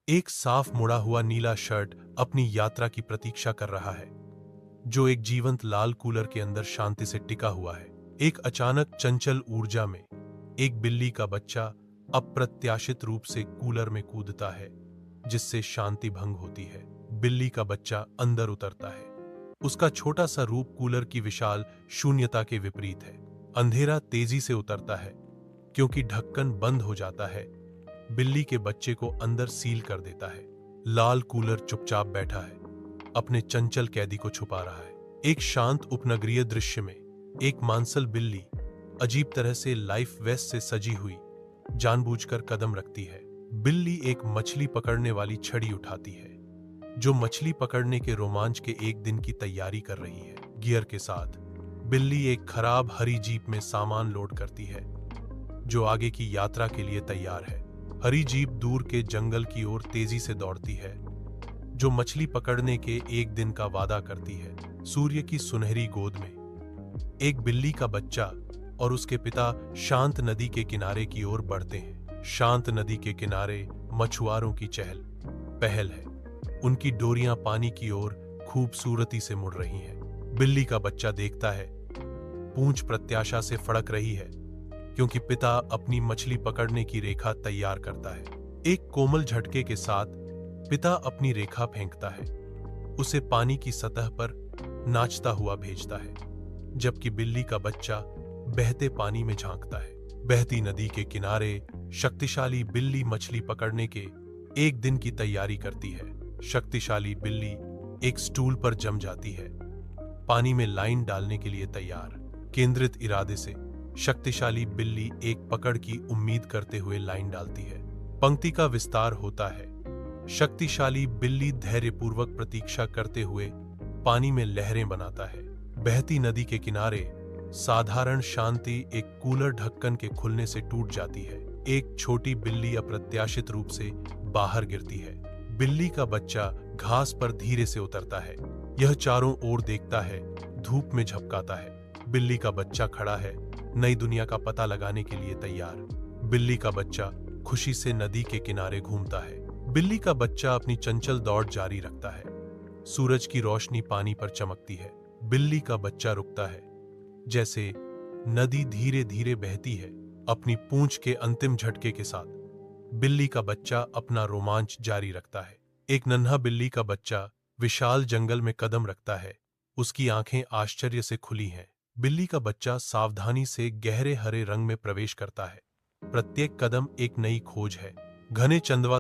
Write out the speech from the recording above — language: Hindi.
एक साफ मुड़ा हुआ नीला शर्ट अपनी यात्रा की प्रतीक्षा कर रहा है, जो एक जीवंत लाल कूलर के अंदर शांति से टिका हुआ है। एक अचानक चंचल ऊर्जा में एक बिल्ली का बच्चा अप्रत्याशित रूप से कूलर में कूदता है, जिससे शांति भंग होती है। बिल्ली का बच्चा अंदर उतरता है। उसका छोटा सा रूप कूलर की विशाल शून्यता के विपरीत है। अंधेरा तेजी से उतरता है क्योंकि ढक्कन बंद हो जाता है, बिल्ली के बच्चे को अंदर सील कर देता है। लाल कूलर चुपचाप बैठा है, अपने चंचल कैदी को छुपा रहा है। एक शांत उपनगरीय दृश्य में एक मांसल बिल्ली अजीब तरह से लाइफ वेस्ट से सजी हुई जानबूझकर कदम रखती है। बिल्ली एक मछली पकड़ने वाली छड़ी उठाती है, जो मछली पकड़ने के रोमांच के एक दिन की तैयारी कर रही है। गियर के साथ बिल्ली एक खराब हरी जीप में सामान लोड करती है, जो आगे की यात्रा के लिए तैयार है। हरी जीप दूर के जंगल की ओर तेजी से दौड़ती है, जो मछली पकड़ने के एक दिन का वादा करती है। सूर्य की सुनहरी गोद में एक बिल्ली का बच्चा और उसके पिता शांत नदी के किनारे की ओर बढ़ते हैं। शांत नदी के किनारे मछुआरों की चहल पहल है। उनकी डोरियां पानी की ओर खूबसूरती से मुड़ रही हैं। बिल्ली का बच्चा देखता है, पूंछ प्रत्याशा से फड़क रही है, क्योंकि पिता अपनी मछली पकड़ने की रेखा तैयार करता है। एक कोमल झटके के साथ पिता अपनी रेखा फेंकता है, उसे पानी की सतह पर नाचता हुआ भेजता है, जबकि बिल्ली का बच्चा बहते पानी में झांकता है। बहती नदी के किनारे शक्तिशाली बिल्ली मछली पकड़ने के एक दिन की तैयारी करती है। शक्तिशाली बिल्ली एक स्टूल पर जम जाती है, पानी में लाइन डालने के लिए तैयार। केंद्रित इरादे से शक्तिशाली बिल्ली एक पकड़ की उम्मीद करते हुए लाइन डालती है। पंक्ति का विस्तार होता है। शक्तिशाली बिल्ली धैर्यपूर्वक प्रतीक्षा करते हुए पानी में लहरें बनाता है। बहती नदी के किनारे साधारण शांति एक कूलर ढक्कन के खुलने से टूट जाती है। एक छोटी बिल्ली अप्रत्याशित रूप से बाहर गिरती है। बिल्ली का बच्चा घास पर धीरे से उतरता है। यह चारों ओर देखता है, धूप में झपकाता है। बिल्ली का बच्चा खड़ा है, नई दुनिया का पता लगाने के लिए तैयार। बिल्ली का बच्चा खुशी से नदी के किनारे घूमता है। बिल्ली का बच्चा अपनी चंचल दौड़ जारी रखता है। सूरज की रोशनी पानी पर चमकती है। बिल्ली का बच्चा रुकता है, जैसे नदी धीरे धीरे बहती है। अपनी पूंछ के अंतिम झटके के साथ बिल्ली का बच्चा अपना रोमांच जारी रखता है। एक नन्हा बिल्ली का बच्चा विशाल जंगल में कदम रखता है। उसकी आंखें आश्चर्य से खुली हैं। बिल्ली का बच्चा सावधानी से गहरे हरे रंग में प्रवेश करता है। प्रत्येक कदम एक नई खोज है। घने चंदवा